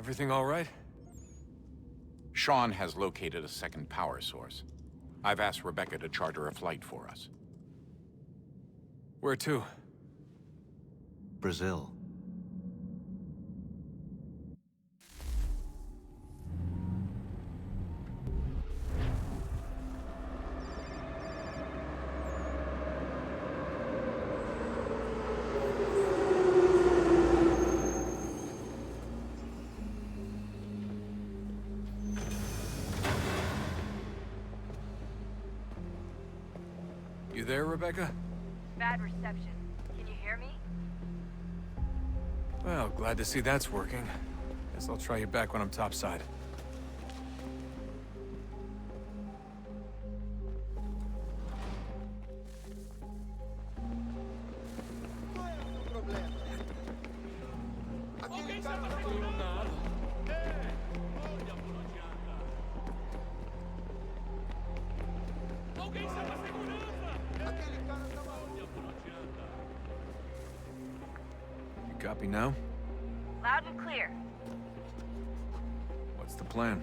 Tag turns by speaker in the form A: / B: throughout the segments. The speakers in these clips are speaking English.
A: Everything all right?
B: Sean has located a second power source. I've asked Rebecca to charter a flight for us.
A: Where to?
C: Brazil.
A: You there, Rebecca?
D: Bad reception. Can you hear me?
A: Well, glad to see that's working. Guess I'll try you back when I'm topside. You copy now?
D: Loud and clear.
A: What's the plan?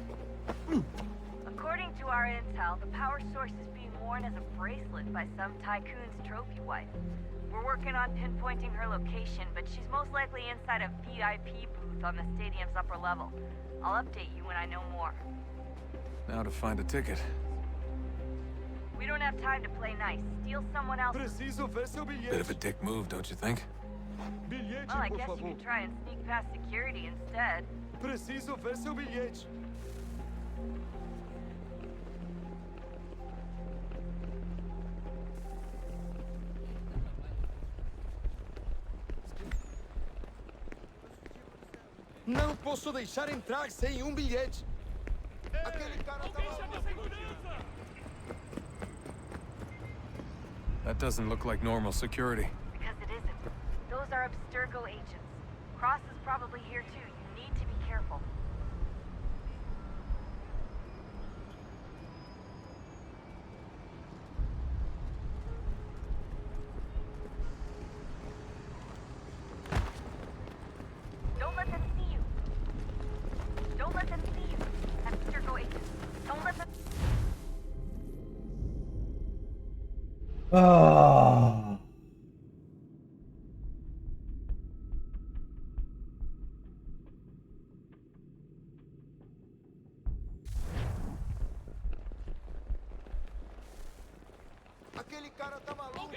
D: According to our intel, the power source is being worn as a bracelet by some tycoon's trophy wife. We're working on pinpointing her location, but she's most likely inside a VIP booth on the stadium's upper level. I'll update you when I know more.
A: Now to find a ticket.
D: We don't have time to play nice. Steal someone else's.
E: Preciso ver seu bilhete.
A: Bit of a dick move, don't you think?
E: Bilhete,
D: Well, I
E: por
D: guess you
E: favor.
D: could try and sneak past security instead.
E: Preciso ver seu bilhete. Não posso deixar entrar sem bilhete. Aquele cara tá maluco.
A: That doesn't look like normal security.
D: Because it isn't. Those are Abstergo agents. Cross is probably here too. You need to be careful. Don't let them see you. Don't let them see you. Abstergo agents. Don't let them...
F: Ah.
E: Aquele cara tá maluco.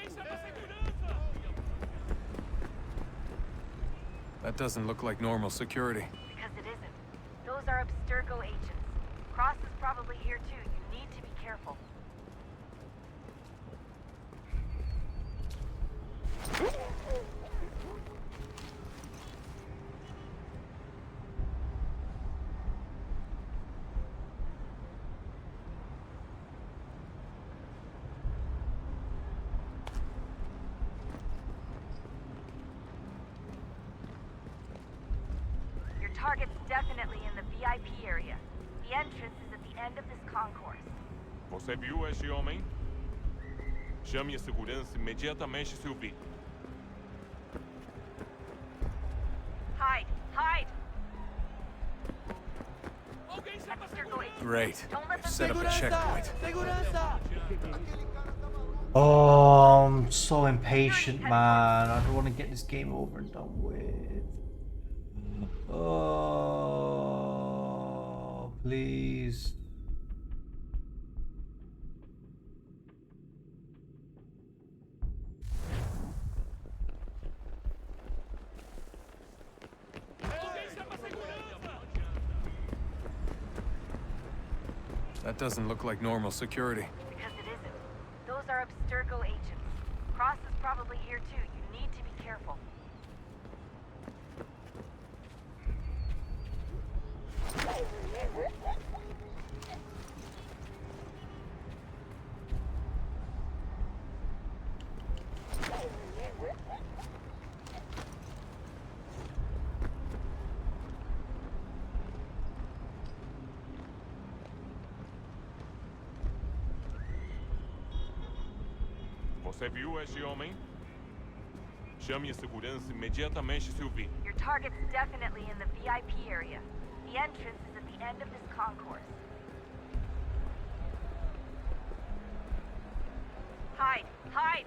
A: That doesn't look like normal security.
D: Because it isn't. Those are Abstergo agents. Cross is probably here too. You need to be careful. Your target's definitely in the VIP area. The entrance is at the end of this concourse.
G: Você viu este homem? Chame a segurança imediatamente se o vir.
D: Hide! Hide! Abstergo agents.
A: Great.
D: Don't let
A: I've
D: them
A: set up a checkpoint.
E: Segurança!
F: Oh, I'm so impatient, man. I don't want to get this game over and done with. Oh, please.
A: That doesn't look like normal security.
D: Because it isn't. Those are Abstergo agents. Cross is probably here too. You need to be careful.
G: Você viu este homem? Chame a segurança imediatamente se o vir.
D: Your target's definitely in the VIP area. The entrance is at the end of this concourse. Hide! Hide!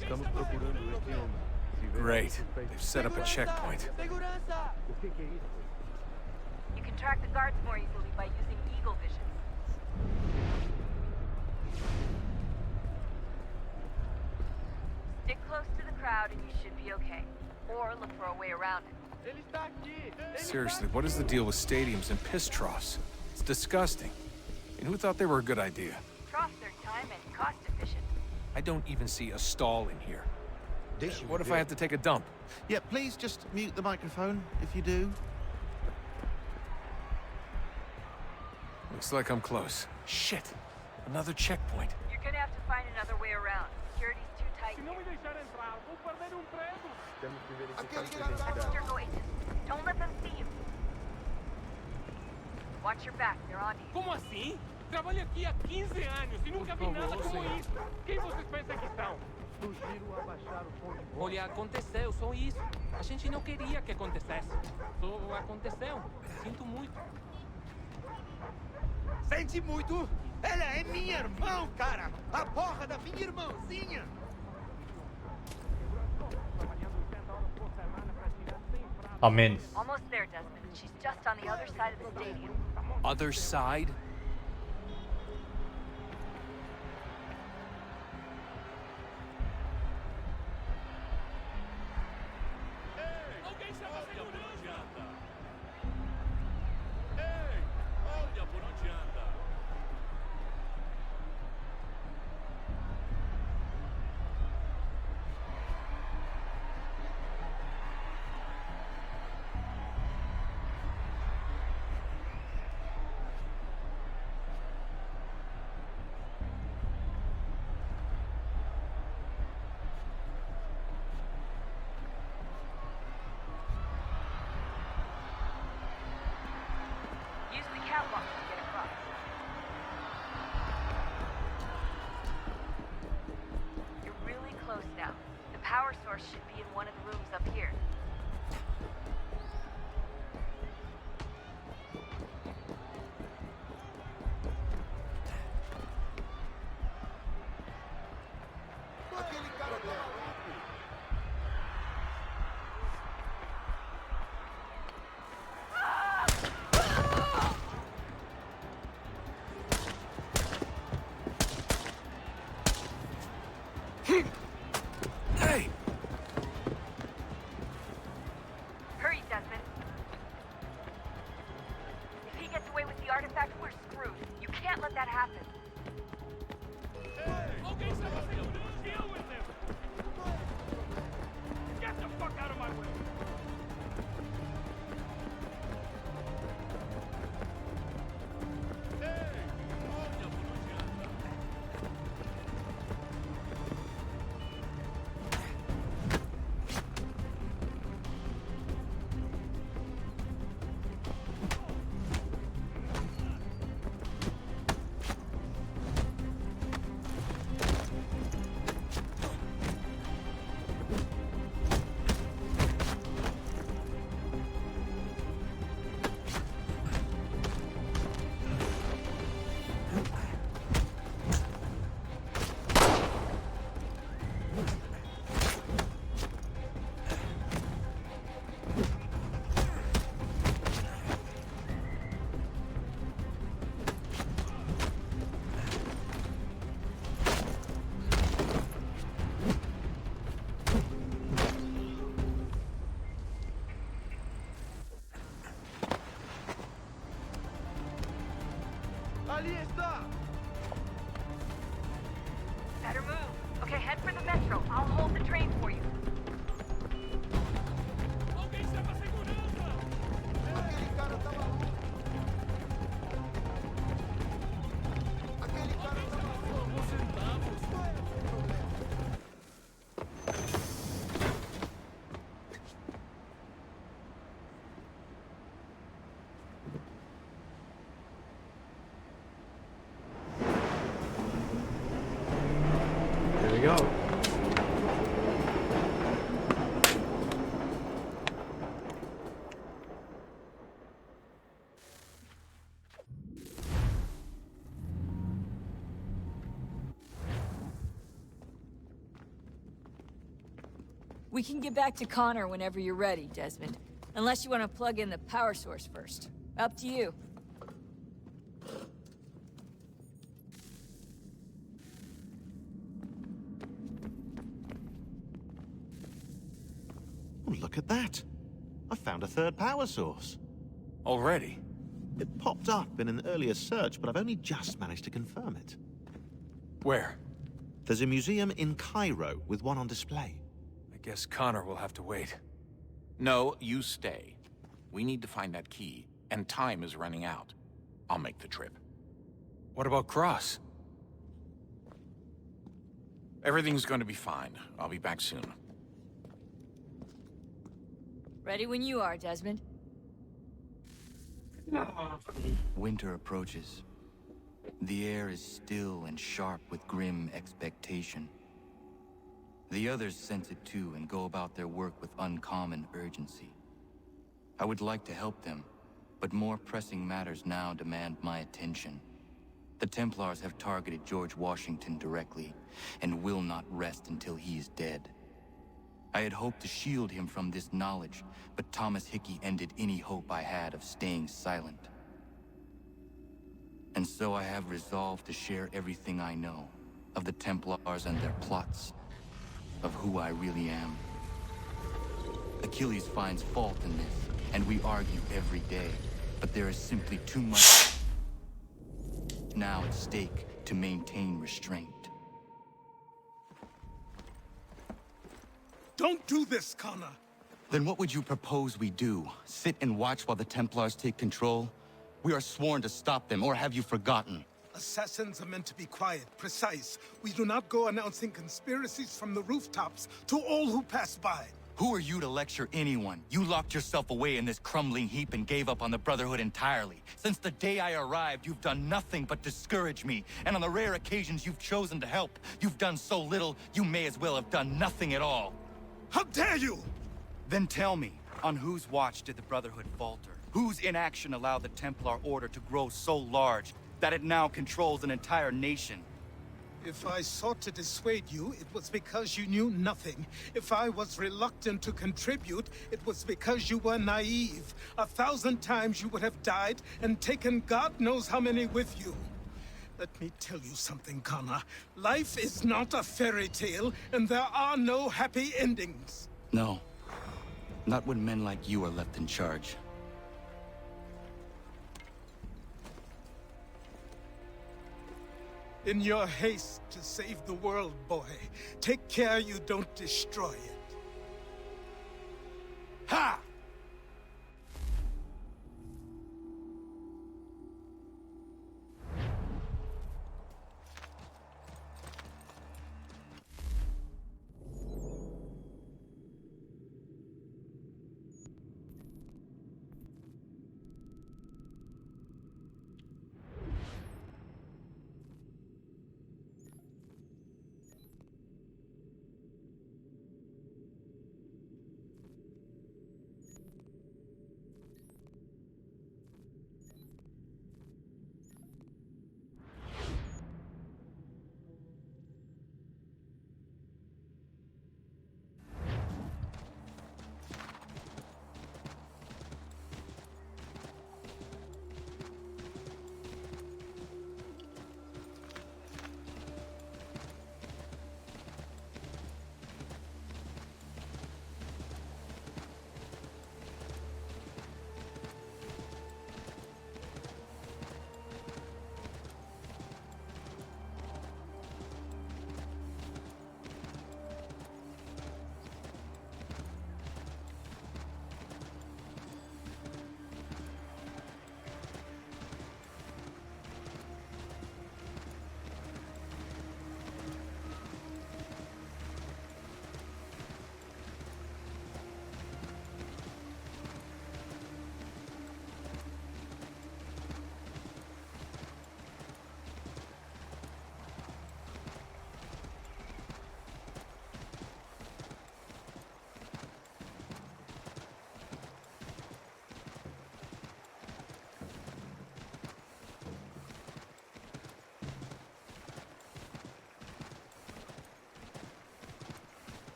E: Estamos procurando este homem. Se ver
A: Great.
E: algo suspeito-
A: They've set up a checkpoint.
E: Segurança! O que é isso?
D: You can track the guards more easily by using eagle vision. Stick close to the crowd and you should be okay. Or look for a way around it.
E: Ele está aqui! Ele
A: Seriously,
E: está
A: what is the
E: aqui!
A: deal with stadiums and piss troughs? It's disgusting. And who thought they were a good idea?
D: Troughs are time and cost efficient.
A: I don't even see a stall in here.
C: Deixa eu
A: What if
C: ver.
A: I have to take a dump?
C: Yeah, please just mute the microphone if you do.
A: Looks like I'm close. Shit! Another checkpoint.
D: You're gonna have to find another way around. Security's too tight
G: Se não me
D: here.
G: deixar entrar, vou perder emprego.
E: Temos que verificar Aquele a que lá identidade.
D: Register go agents. Don't let them see you. Watch your back, they're on you.
G: Como assim? Trabalho aqui há 15 anos e nunca vi nada como isso. Quem vocês pensam que são?
E: Sugiro abaixar o som de voz.
H: Olha, aconteceu, só isso. A gente não queria que acontecesse. Só aconteceu. Sinto muito.
C: Sente muito? Ela é minha irmã, cara! A porra da minha irmãzinha!
F: I'm in.
D: Almost there, Desmond. She's just on the other side of the stadium.
A: Other side?
G: Alguém chama a segurança! Ei, olha por onde anda.
D: Use the catwalk to get across. You're really close now. The power source should be in one of the rooms up here.
E: Aquele cara dela.
A: Hey!
D: Hurry, Desmond. If he gets away with the artifact, we're screwed. You can't let that happen.
G: Alguém chama a segurança! Deal with him! Get the fuck out of my way! Ei, olha por onde anda.
E: Ali está!
D: Better move. Okay, head for the metro. I'll hold the train for you.
G: Alguém chama a segurança!
E: Aquele cara tá maluco! Aquele cara tá maluco!
G: Vamos sentamos.
E: Qual é o seu problema?
F: we go.
I: We can get back to Connor whenever you're ready, Desmond. Unless you want to plug in the power source first. Up to you.
J: Oh, look at that. I found a third power source.
A: Already?
J: It popped up in an earlier search, but I've only just managed to confirm it.
A: Where?
J: There's a museum in Cairo with one on display.
A: I guess Connor will have to wait.
B: No, you stay. We need to find that key, and time is running out. I'll make the trip.
A: What about Cross?
B: Everything's going to be fine. I'll be back soon.
I: Ready when you are, Desmond.
K: Winter approaches. The air is still and sharp with grim expectation. The others sense it too and go about their work with uncommon urgency. I would like to help them, but more pressing matters now demand my attention. The Templars have targeted George Washington directly, and will not rest until he is dead. I had hoped to shield him from this knowledge, but Thomas Hickey ended any hope I had of staying silent. And so I have resolved to share everything I know of the Templars and their plots, of who I really am. Achilles finds fault in this, and we argue every day, but there is simply too much now at stake to maintain restraint.
E: Don't do this, Connor.
K: Then what would you propose we do? Sit and watch while the Templars take control? We are sworn to stop them, or have you forgotten?
E: Assassins are meant to be quiet, precise. We do not go announcing conspiracies from the rooftops to all who pass by.
K: Who are you to lecture anyone? You locked yourself away in this crumbling heap and gave up on the Brotherhood entirely. Since the day I arrived, you've done nothing but discourage me. And on the rare occasions you've chosen to help, you've done so little, you may as well have done nothing at all.
E: How dare you!
K: Then tell me, on whose watch did the Brotherhood falter? Whose inaction allowed the Templar Order to grow so large that it now controls an entire nation?
E: If I sought to dissuade you, it was because you knew nothing. If I was reluctant to contribute, it was because you were naive. 1,000 times you would have died and taken God knows how many with you. Let me tell you something, Connor. Life is not a fairy tale, and there are no happy endings.
K: No. Not when men like you are left in charge.
E: In your haste to save the world, boy, take care you don't destroy it. Ha!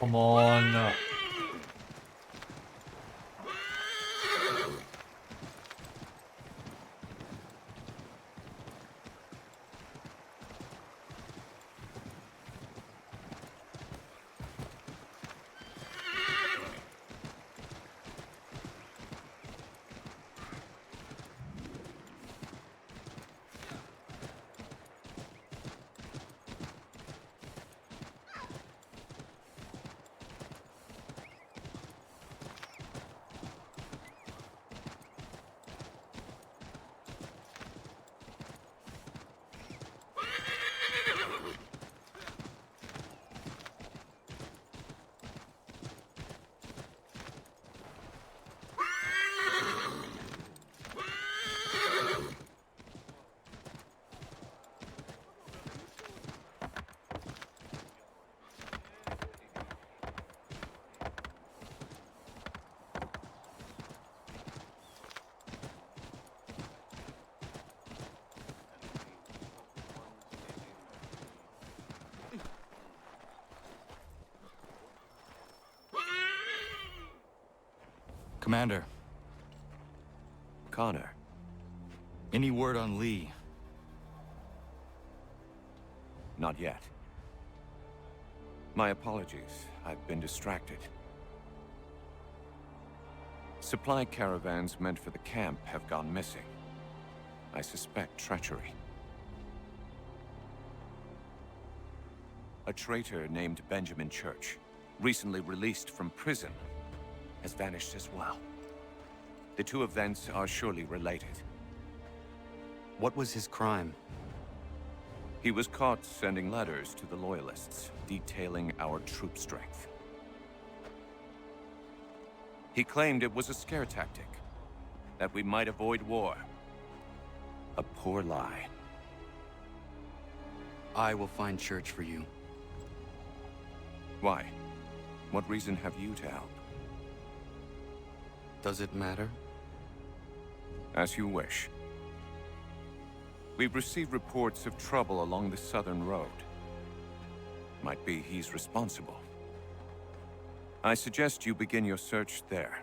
F: Come on.
K: Commander,
L: Connor.
K: any word on Lee?
L: Not yet. My apologies. I've been distracted. Supply caravans meant for the camp have gone missing. I suspect treachery. A traitor named Benjamin Church, recently released from prison, has vanished as well. The two events are surely related.
M: What was his crime?
L: He was caught sending letters to the Loyalists, detailing our troop strength. He claimed it was a scare tactic, that we might avoid war. A poor lie.
M: I will find Church for you.
L: Why? What reason have you to help?
M: Does it matter?
L: As you wish. We've received reports of trouble along the southern road. Might be he's responsible. I suggest you begin your search there.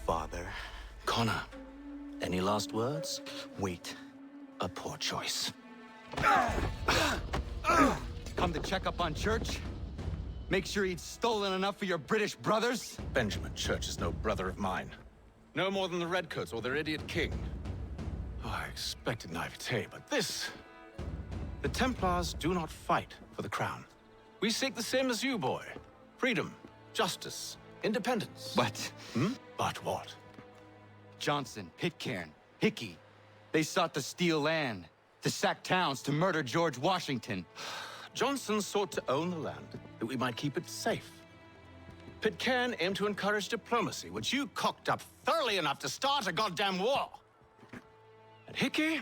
M: Father. Connor, any last words? Wait. A poor choice. Come to check up on Church? Make sure he'd stolen enough for your British brothers?
N: Benjamin Church is no brother of mine. No more than the Redcoats or their idiot king. Oh, I expected naivete, but this... The Templars do not fight for the crown. We seek the same as you, boy. Freedom, justice, independence.
M: But...
N: But what?
M: Johnson, Pitcairn, Hickey, they sought to steal land, to sack towns, to murder George Washington.
N: Johnson sought to own the land, that we might keep it safe. Pitcairn aimed to encourage diplomacy, which you cocked up thoroughly enough to start a goddamn war. And Hickey?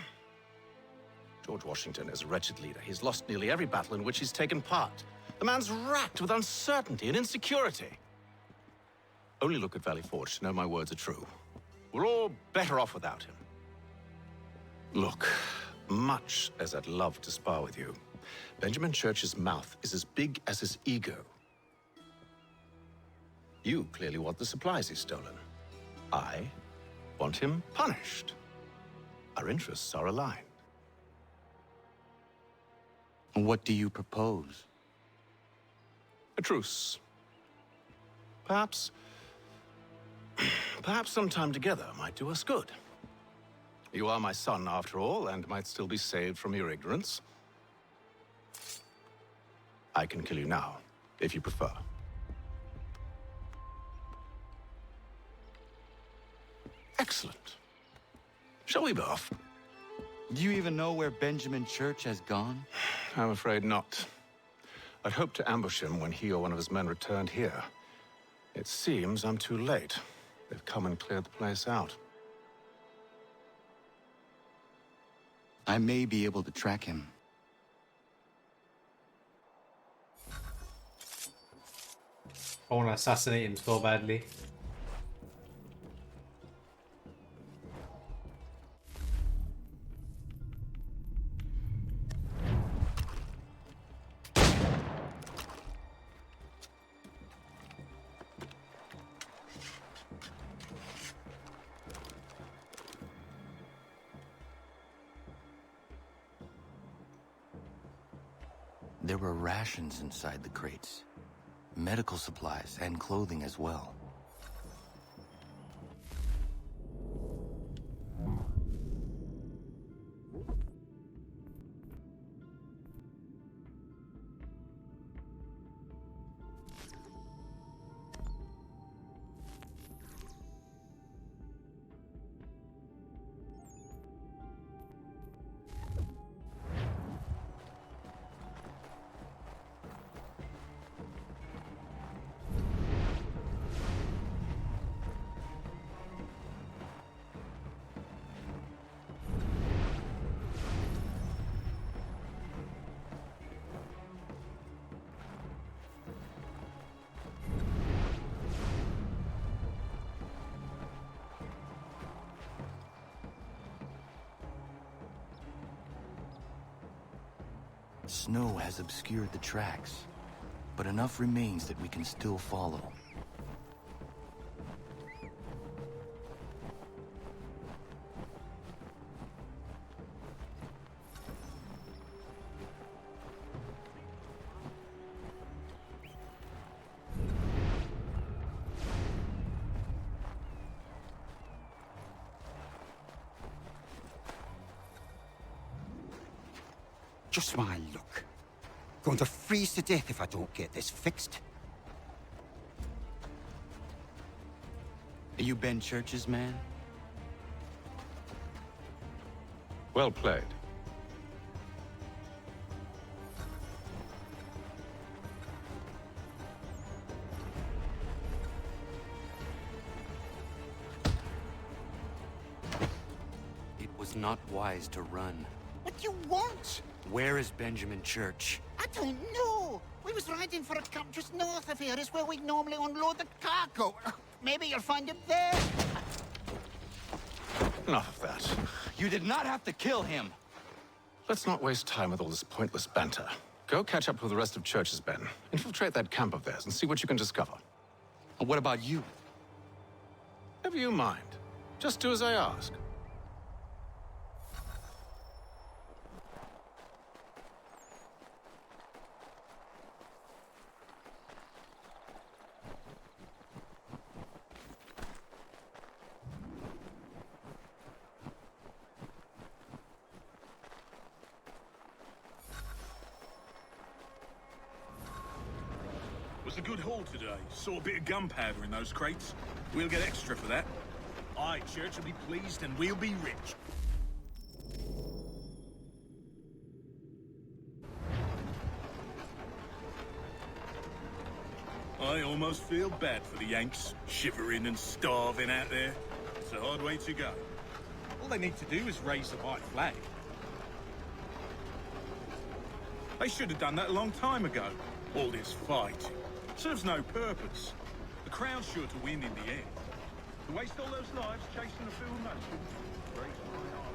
N: George Washington is a wretched leader. He's lost nearly every battle in which he's taken part. The man's racked with uncertainty and insecurity. Only look at Valley Forge to know my words are true. We're all better off without him. Look, much as I'd love to spar with you, Benjamin Church's mouth is as big as his ego. You clearly want the supplies he's stolen. I want him punished. Our interests are aligned.
K: What do you propose?
N: A truce. Perhaps some time together might do us good. You are my son, after all, and might still be saved from your ignorance. I can kill you now, if you prefer. Excellent. Shall we be off?
K: Do you even know where Benjamin Church has gone?
N: I'm afraid not. I'd hoped to ambush him when he or one of his men returned here. It seems I'm too late. They've come and cleared the place out.
K: I may be able to track him.
F: I want to assassinate him so badly.
K: There were rations inside the crates. Medical supplies and clothing as well. Snow has obscured the tracks, but enough remains that we can still follow.
O: Just my luck. Going to freeze to death if I don't get this fixed.
K: Are you Ben Church's man?
N: Well played.
K: It was not wise to run.
O: What do you want?
K: Where is Benjamin Church?
O: I don't know. We was riding for a camp just north of here. Is where we'd normally unload the cargo. Maybe you'll find him there.
N: Enough of that.
K: You did not have to kill him.
N: Let's not waste time with all this pointless banter. Go catch up with the rest of Church's men. Infiltrate that camp of theirs and see what you can discover.
K: And what about you?
N: Never you mind. Just do as I ask.
P: Was a good haul today. Saw a bit of gunpowder in those crates. We'll get extra for that. Aye, Church will be pleased and we'll be rich. I almost feel bad for the Yanks, shivering and starving out there. It's a hard way to go. All they need to do is raise the white flag. They should have done that a long time ago. All this fight serves no purpose. The Crown's sure to win in the end. To waste all those lives chasing a fool nation breaks my heart.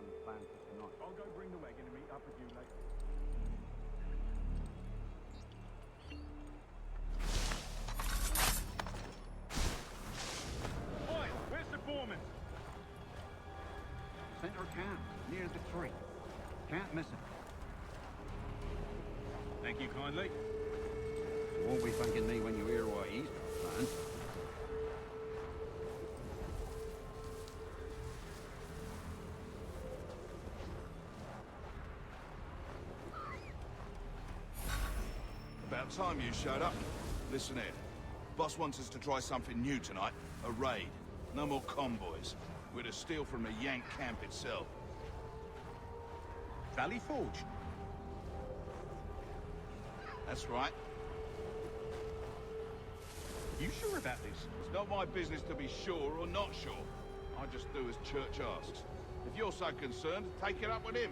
Q: Sean's plan for tonight. I'll go bring the wagon and meet up with you later. Oi, where's the foreman? Center camp, near the tree. Can't miss it. Thank you kindly. You won't be thanking me when you hear what he's got planned.
R: About time you showed up. Listen here. Boss wants us to try something new tonight. A raid. No more convoys. We're to steal from the Yank camp itself.
Q: Valley Forge?
R: That's right.
Q: You sure about this?
R: It's not my business to be sure or not sure. I just do as Church asks. If you're so concerned, take it up with him.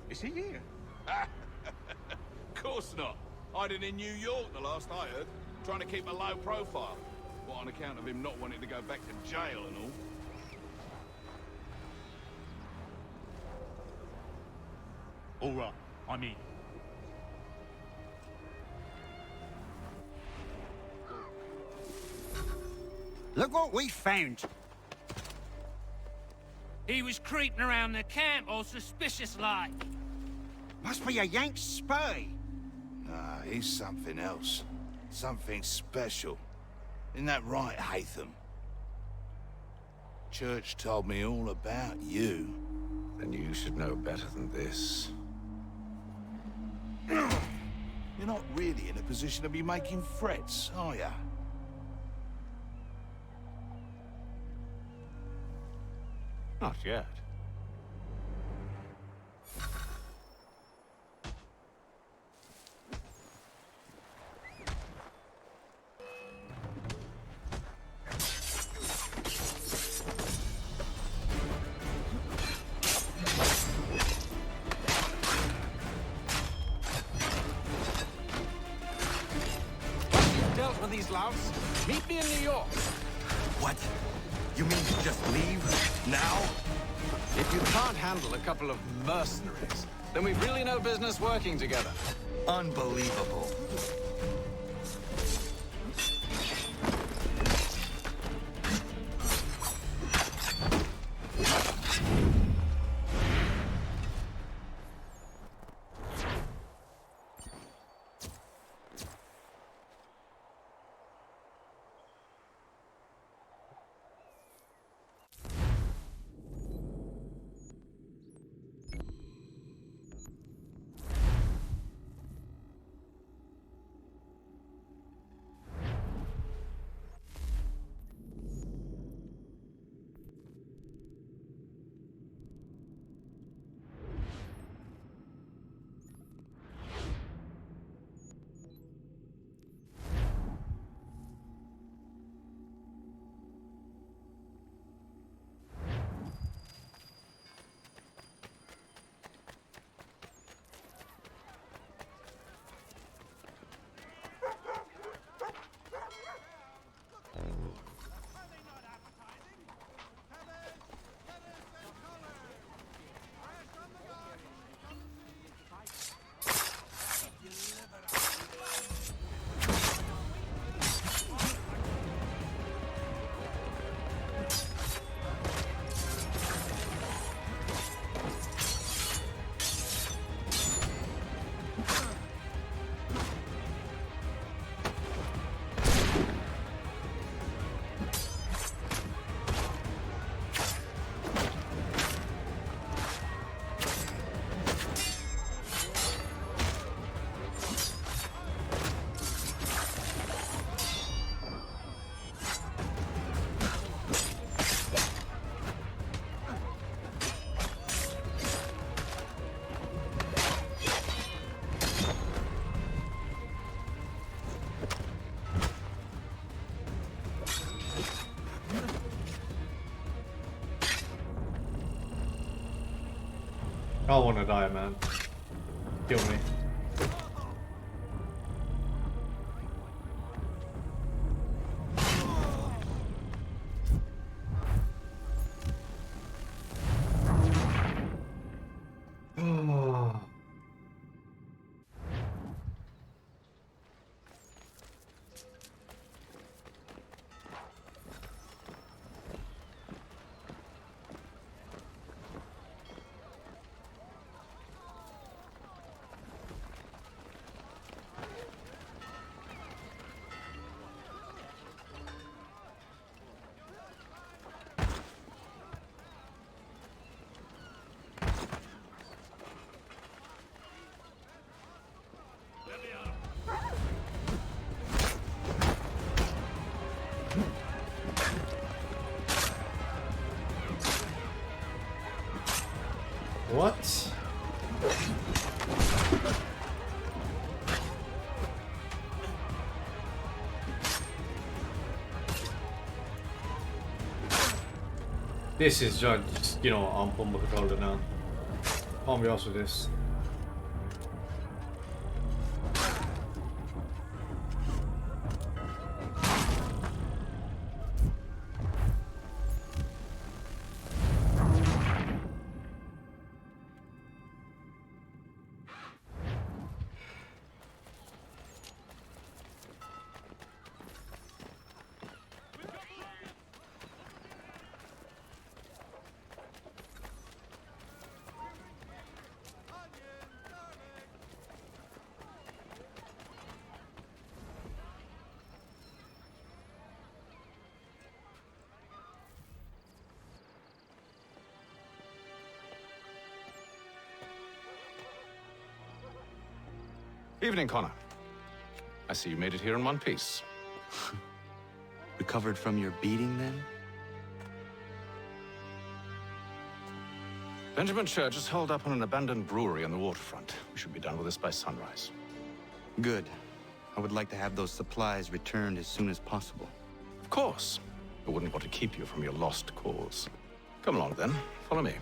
Q: Is he here?
R: Of course not. Hiding in New York, the last I heard. Trying to keep a low profile. What, on account of him not wanting to go back to jail and all?
Q: All right, I'm in.
O: Look what we found.
S: He was creeping around the camp all suspicious-like.
O: Must be a Yank spy.
R: Nah, he's something else. Something special. Isn't that right, Hatham? Church told me all about you.
T: Then you should know better than this.
R: You're not really in a position to be making threats, are ya?
T: Not yet.
C: Dealt with these louts. Meet me in New York.
M: What? You mean to just leave? Now?
C: If you can't handle a couple of mercenaries, then we've really no business working together.
M: Unbelievable.
F: I want to die, man. Kill me. What? This is just, you know, I'm on the controller now. Can't be arsed with this.
N: Evening, Connor. I see you made it here in one piece.
M: Recovered from your beating, then?
N: Benjamin Church is held up on an abandoned brewery on the waterfront. We should be done with this by sunrise.
M: Good. I would like to have those supplies returned as soon as possible.
N: Of course. I wouldn't want to keep you from your lost cause. Come along, then. Follow me.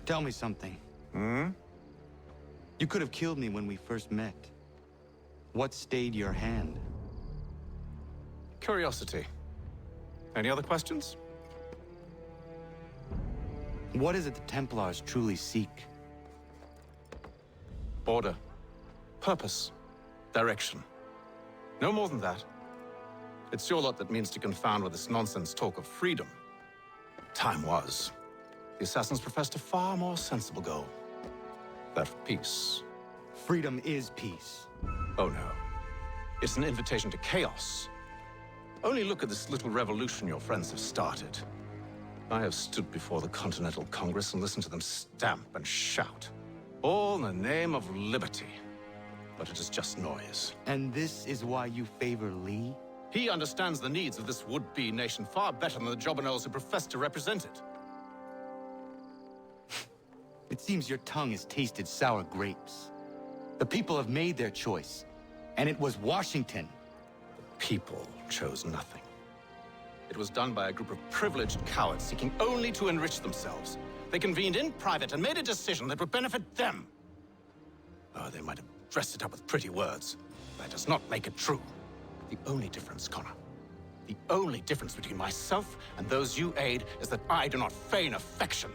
M: Tell me something.
N: Hmm?
M: You could have killed me when we first met. What stayed your hand?
N: Curiosity. Any other questions?
M: What is it the Templars truly seek?
N: Order. Purpose. Direction. No more than that. It's your lot that means to confound with this nonsense talk of freedom. Time was. The assassins professed a far more sensible goal. That of peace.
M: Freedom is peace.
N: Oh no. It's an invitation to chaos. Only look at this little revolution your friends have started. I have stood before the Continental Congress and listened to them stamp and shout. All in the name of liberty. But it is just noise.
M: And this is why you favor Lee?
N: He understands the needs of this would-be nation far better than the jobberknolls who profess to represent it.
M: It seems your tongue has tasted sour grapes. The people have made their choice, and it was Washington.
N: The people chose nothing. It was done by a group of privileged cowards seeking only to enrich themselves. They convened in private and made a decision that would benefit them. Oh, they might have dressed it up with pretty words. That does not make it true. The only difference, Connor, the only difference between myself and those you aid is that I do not feign affection.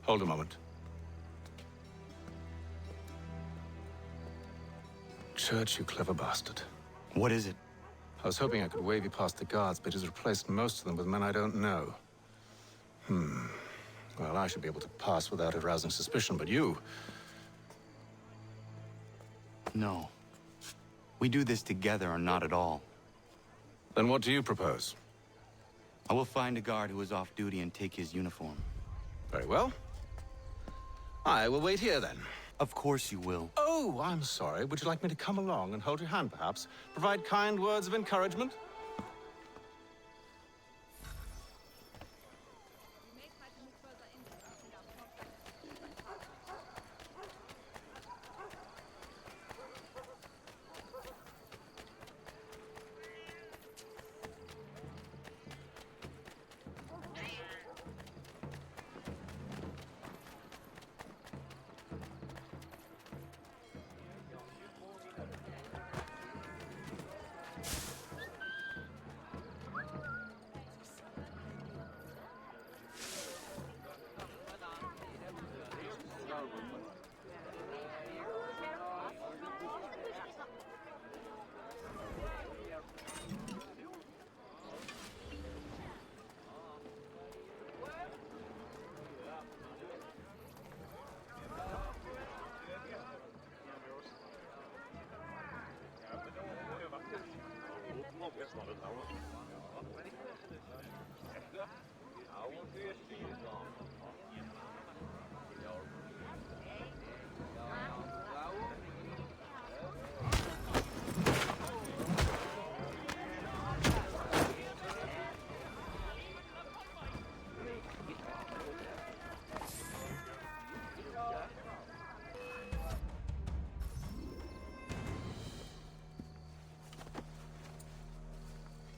N: Hold a moment. Church, you clever bastard.
M: What is it?
T: I was hoping I could wave you past the guards, but he's replaced most of them with men I don't know. Well, I should be able to pass without arousing suspicion, but you...
M: No. We do this together or not at all.
T: Then what do you propose?
M: I will find a guard who is off duty and take his uniform.
T: Very well. I will wait here, then.
M: Of course you will.
T: Oh, I'm sorry. Would you like me to come along and hold your hand, perhaps? Provide kind words of encouragement?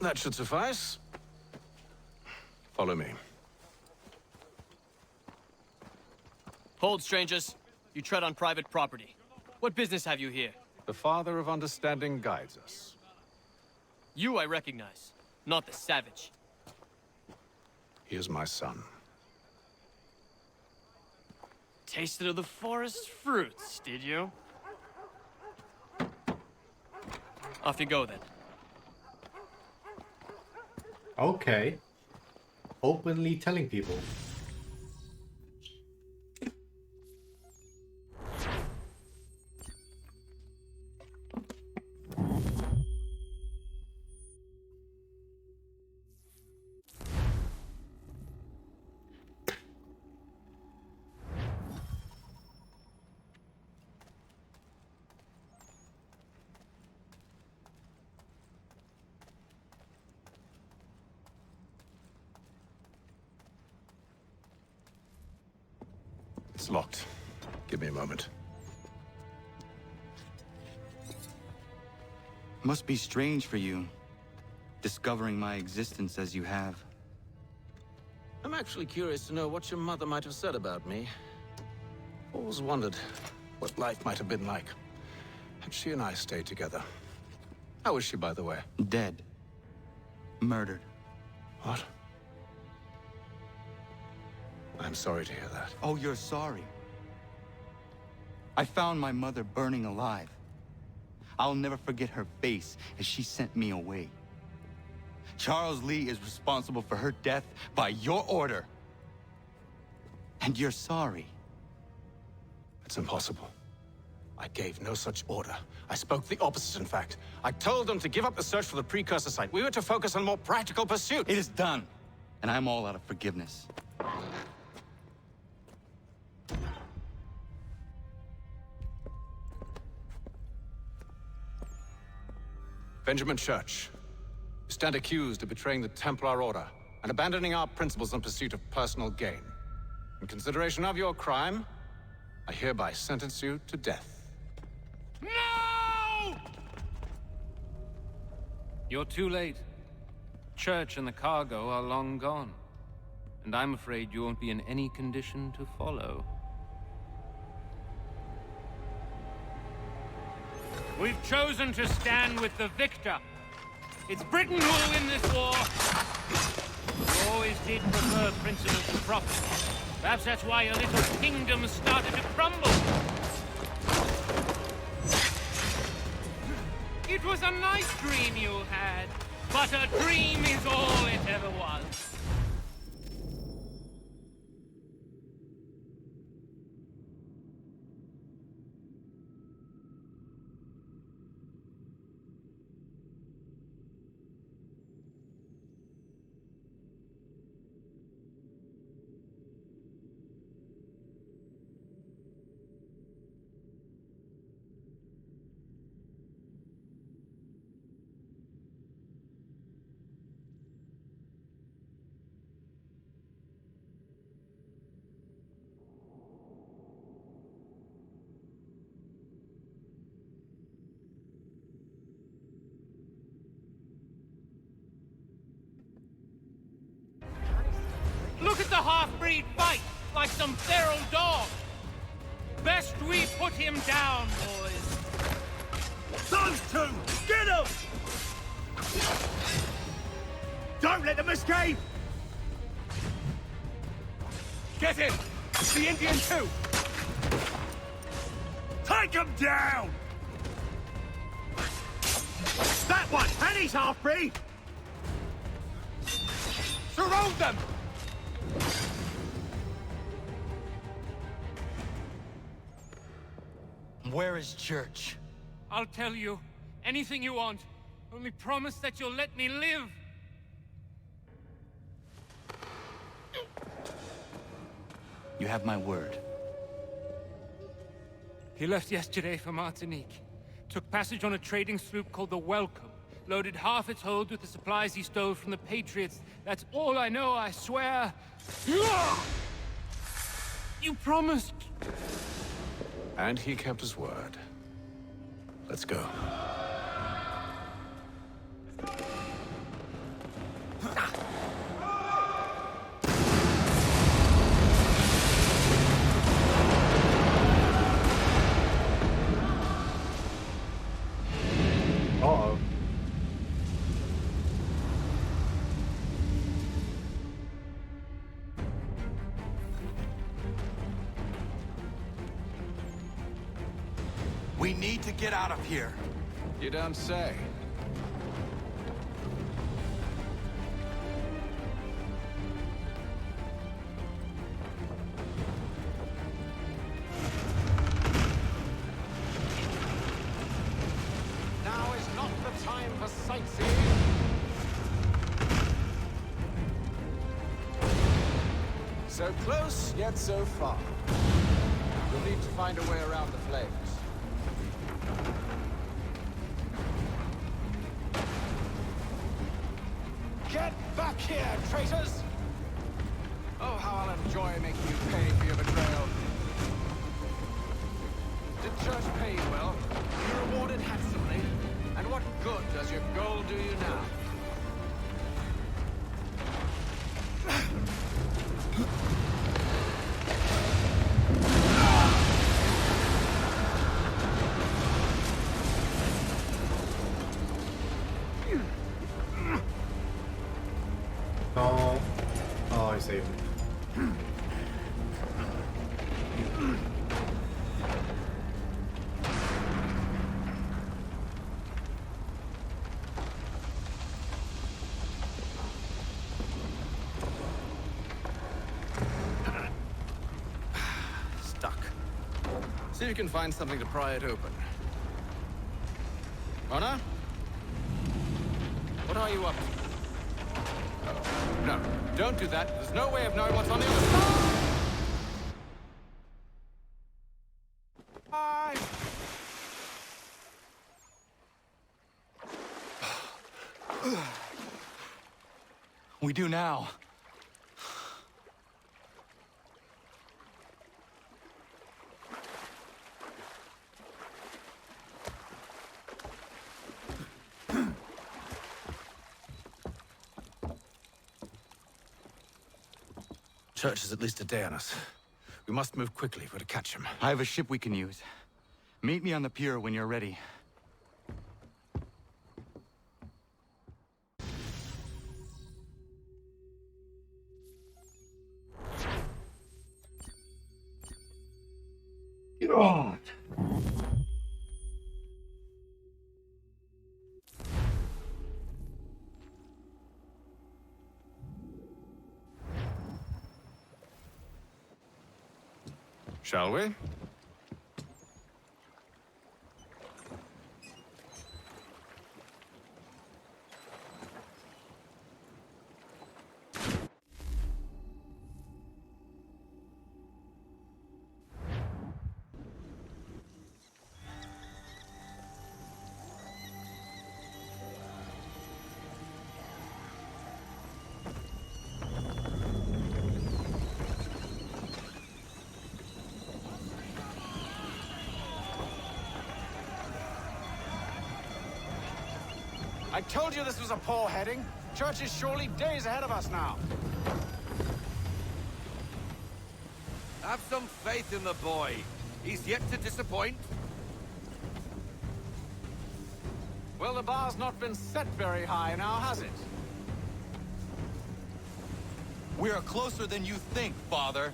T: That should suffice. Follow me.
U: Hold, strangers. You tread on private property. What business have you here?
T: The Father of Understanding guides us.
U: You I recognize, not the savage.
T: He is my son.
U: Tasted of the forest fruits, did you? Off you go, then.
F: Okay. Openly telling people.
T: It's locked. Give me a moment.
M: Must be strange for you, discovering my existence as you have.
T: I'm actually curious to know what your mother might have said about me. Always wondered what life might have been like had she and I stayed together. How is she, by the way?
M: Dead. Murdered.
T: What? I'm sorry to hear that.
M: Oh, you're sorry. I found my mother burning alive. I'll never forget her face as she sent me away. Charles Lee is responsible for her death by your order. And you're sorry.
T: It's impossible. I gave no such order. I spoke the opposite, in fact. I told them to give up the search for the precursor site. We were to focus on more practical pursuits.
M: It is done, and I'm all out of forgiveness.
T: Benjamin Church, you stand accused of betraying the Templar Order and abandoning our principles in pursuit of personal gain. In consideration of your crime, I hereby sentence you to death.
S: No! You're too late. Church and the cargo are long gone. And I'm afraid you won't be in any condition to follow. We've chosen to stand with the victor. It's Britain who will win this war. We always did prefer principles to profit. Perhaps that's why your little kingdom started to crumble. It was was a nice dream you had, but a dream is all it ever was. Look at the half-breed fight, like some feral dog. Best we put him down, boys.
C: Those two! Get them! Don't let them escape! Get him! The Indian too! Take him down! That one! And he's half-breed! Surround them!
K: Where is Church?
S: I'll tell you. Anything you want. Only promise that you'll let me live.
K: You have my word.
S: He left yesterday for Martinique. Took passage on a trading sloop called the Welcome. Loaded half its hold with the supplies he stole from the Patriots. That's all I know, I swear. You promised.
T: And he kept his word. Let's go.
F: Uh-oh.
M: We need to get out of here.
T: You don't say.
S: Now is not the time for sightseeing.
T: So close, yet so far. You'll need to find a way around the flames.
S: Get back here, traitors!
T: Oh, how I'll enjoy making you pay for your betrayal. Did Church pay you well? You rewarded handsomely. And what good does your gold do you now?
F: No. Oh, I saved him.
T: Stuck. See if you can find something to pry it open. Honor? What are you up to? Oh, no, don't do that. There's no way of knowing what's on the other side!
M: We do now.
T: Church is at least a day on us. We must move quickly if we're to catch him.
M: I have a ship we can use. Meet me on the pier when you're ready.
F: God.
T: Shall we?
H: I told you this was a poor heading. Church is surely days ahead of us now.
L: Have some faith in the boy. He's yet to disappoint.
H: Well, the bar's not been set very high now, has it?
M: We are closer than you think, Father.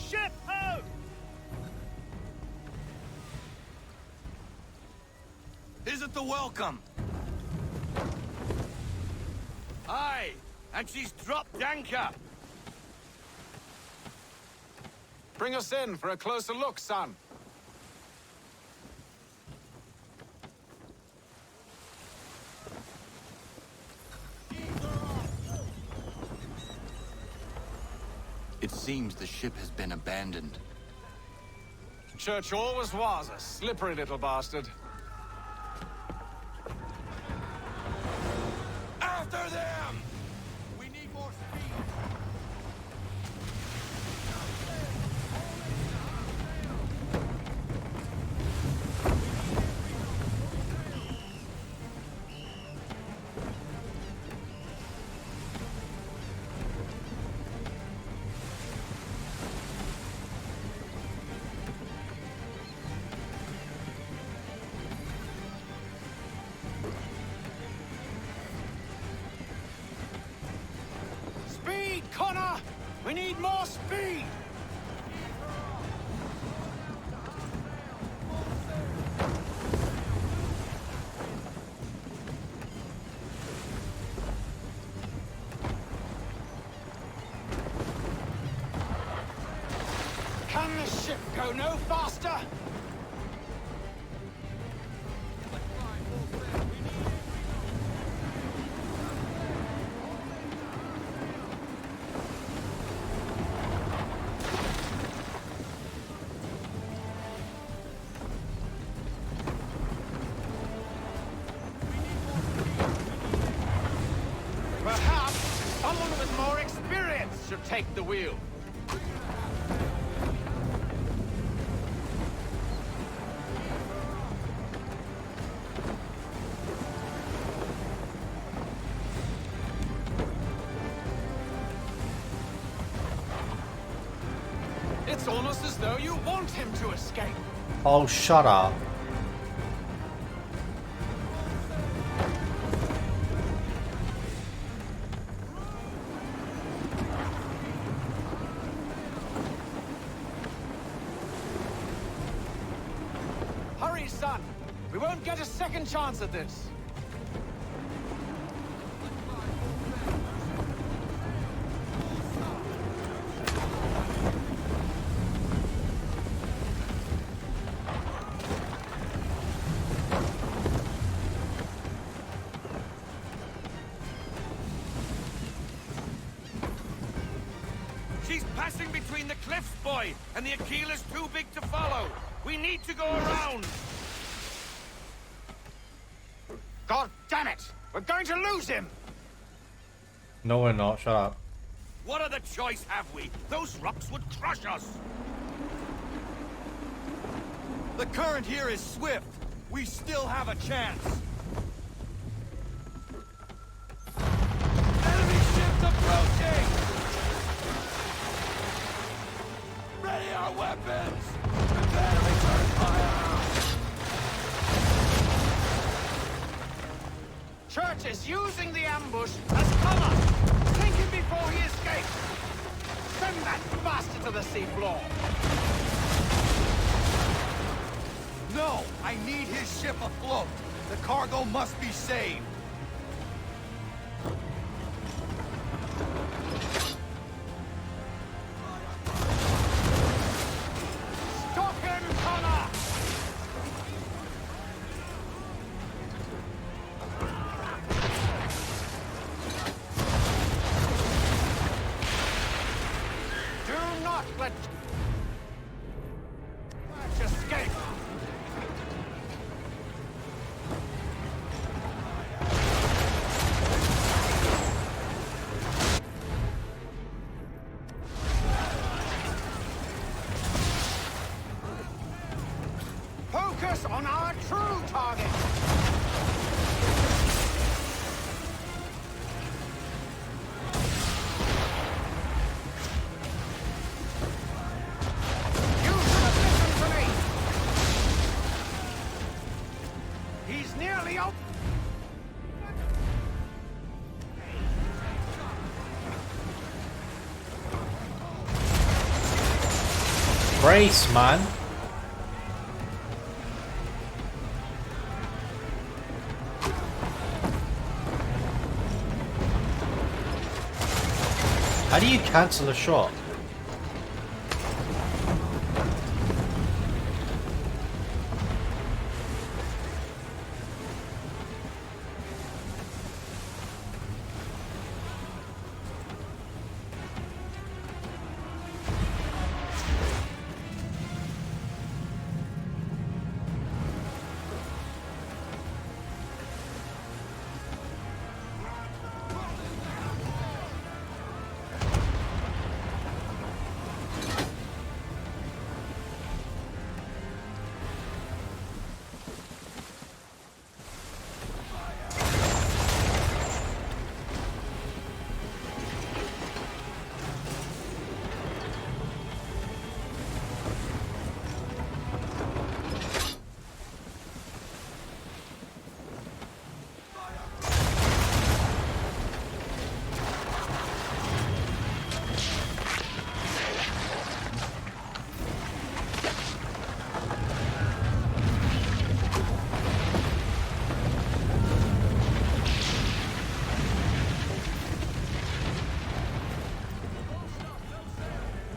C: Ship out!
L: Isn't the welcome? Aye, and she's dropped anchor.
H: Bring us in for a closer look, son.
K: It seems the ship has been abandoned.
H: Church always was a slippery little bastard.
L: After them! We need more speed.
H: Speed, Connor! We need more speed! Can the ship go no faster? Perhaps someone with more experience should take the wheel. It's almost as though you want him to escape.
F: Oh, shut up.
H: Hurry, son. We won't get a second chance at this.
L: She's passing between the cliffs, boy, and the Aquila's too big to follow. We need to go around.
H: God damn it! We're going to lose him!
F: No, we're not. Shut up.
L: What other choice have we? Those rocks would crush us.
H: The current here is swift. We still have a chance. Enemy ships approaching! Ready our weapons! Prepare to return fire!
N: Church is using the ambush as cover! Take him before he escapes! Send that bastard to the seafloor!
H: No! I need his ship afloat! The cargo must be saved!
N: Stop him, Connor! Do not let escape! Focus on our true target! You should have listened to me! He's nearly out!
F: Brace, man. How do you cancel a shot?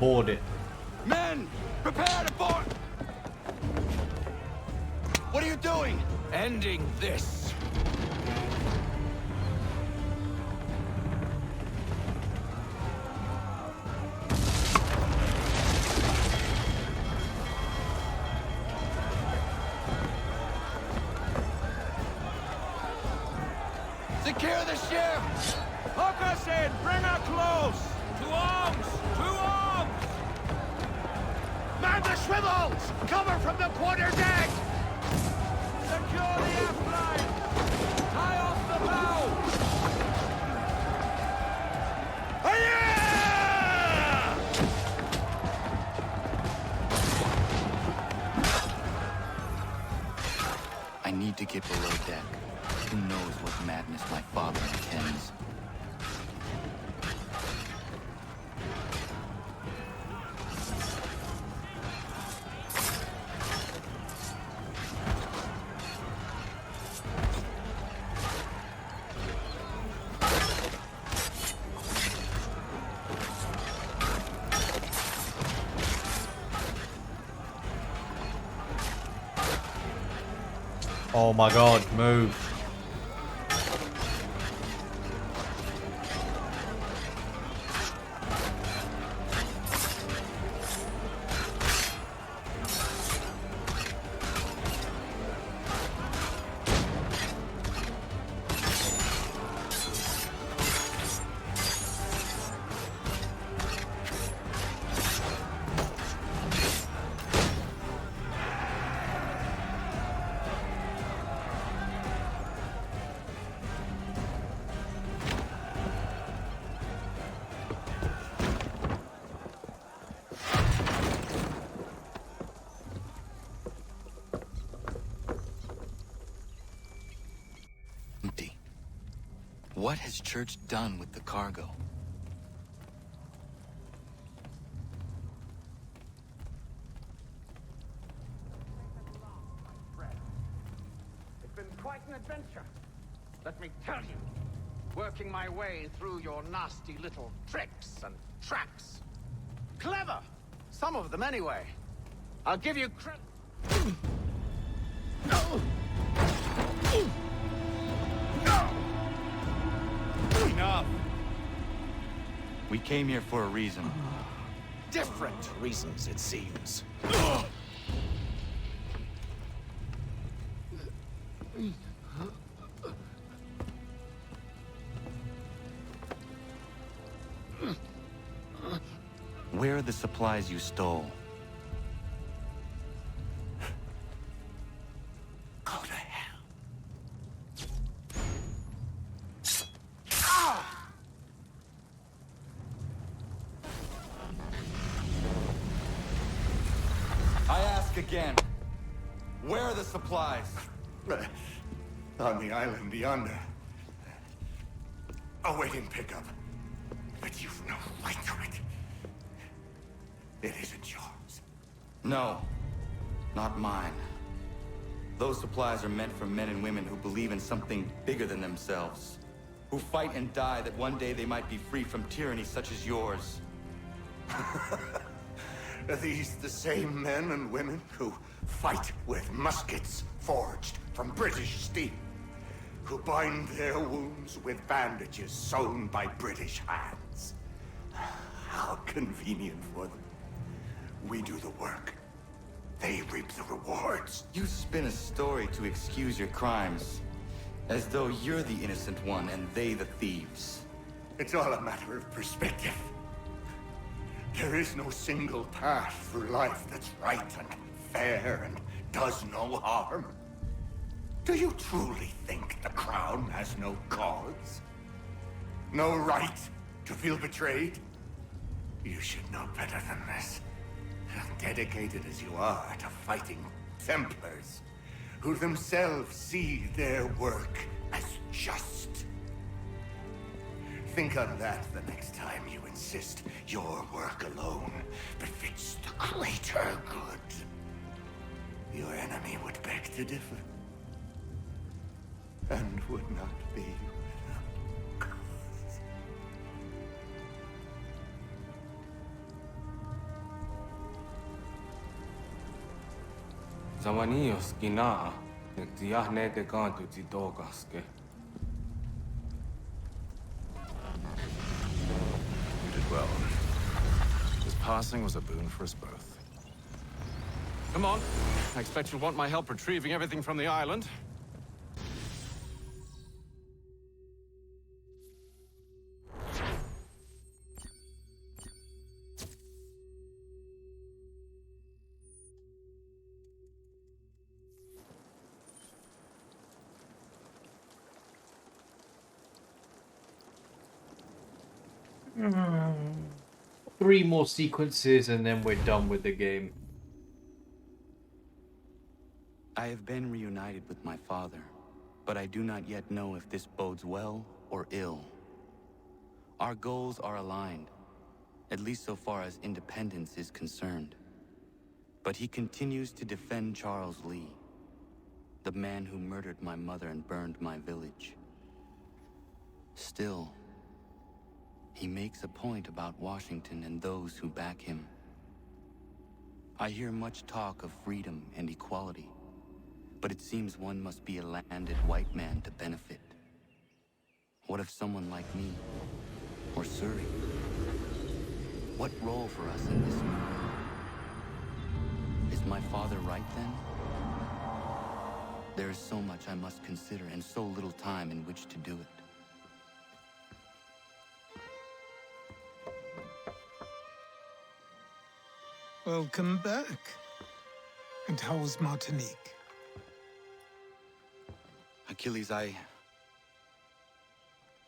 F: Board it.
H: Men! Prepare to board! What are you doing? Ending this. Secure the ship! Hook us in! Bring her close! To arms! To arms! Man the swivels! Cover from the quarter deck! Secure the aft line! Tie off the bow!
K: I need to get below deck. Who knows what madness my father intends?
F: Oh my god, move.
K: What has Church done with the cargo?
H: It's been quite an adventure. Let me tell you. Working my way through your nasty little tricks and traps. Clever! Some of them, anyway. I'll give you credit.
M: Enough! We came here for a reason.
N: Different reasons, it seems.
M: Where are the supplies you stole?
L: Go to hell.
M: I ask again. Where are the supplies?
D: On the island yonder. Awaiting pickup. But you've no right to it. It isn't yours.
M: No. Not mine. Those supplies are meant for men and women who believe in something bigger than themselves. Who fight and die that one day they might be free from tyranny such as yours.
D: Are these the same men and women who fight with muskets forged from British steel? Who bind their wounds with bandages sewn by British hands? How convenient for them. We do the work. They reap the rewards.
M: You spin a story to excuse your crimes. As though you're the innocent one and they the thieves.
D: It's all a matter of perspective. There is no single path through life that's right and fair and does no harm. Do you truly think the Crown has no cause? No right to feel betrayed? You should know better than this. Dedicated as you are to fighting Templars, who themselves see their work as just. Think on that the next time you insist your work alone befits the greater good. Your enemy would beg to differ, and would not be without cause.
V: Zamanios Gina, Diahne de Gantu Zidogaske.
B: You did well. His passing was a boon for us both.
T: Come on. I expect you'll want my help retrieving everything from the island.
F: Three more sequences and then we're done with the game.
K: I have been reunited with my father, but I do not yet know if this bodes well or ill. Our goals are aligned, at least so far as independence is concerned. But he continues to defend Charles Lee, the man who murdered my mother and burned my village. Still, he makes a point about Washington and those who back him. I hear much talk of freedom and equality, but it seems one must be a landed white man to benefit. What of someone like me, or Surrey? What role for us in this new world? Is my father right then? There is so much I must consider and so little time in which to do it.
E: Welcome back. And how was Martinique?
K: Achilles, I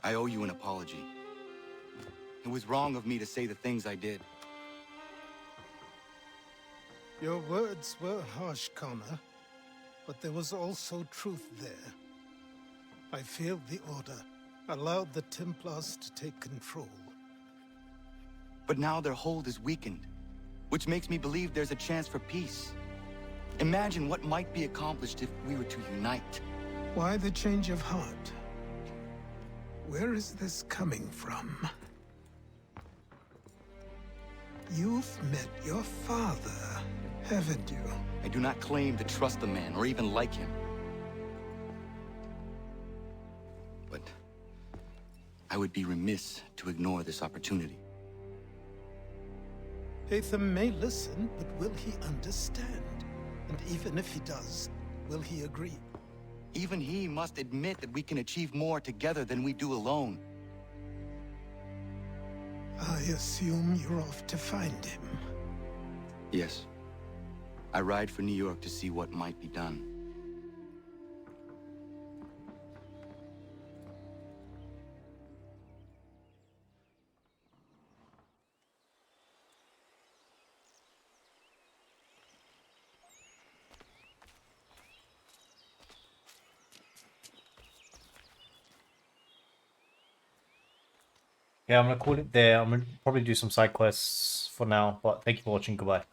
K: owe you an apology. It was wrong of me to say the things I did.
E: Your words were harsh, Connor, but there was also truth there. I failed the Order, allowed the Templars to take control.
M: But now their hold is weakened, which makes me believe there's a chance for peace. Imagine what might be accomplished if we were to unite.
E: Why the change of heart? Where is this coming from? You've met your father, haven't you?
M: I do not claim to trust the man or even like him. But I would be remiss to ignore this opportunity.
E: Hatham may listen, but will he understand? And even if he does, will he agree?
M: Even he must admit that we can achieve more together than we do alone.
E: I assume you're off to find him.
M: Yes. I ride for New York to see what might be done.
F: Yeah, I'm gonna call it there. I'm gonna probably do some side quests for now, but thank you for watching. Goodbye.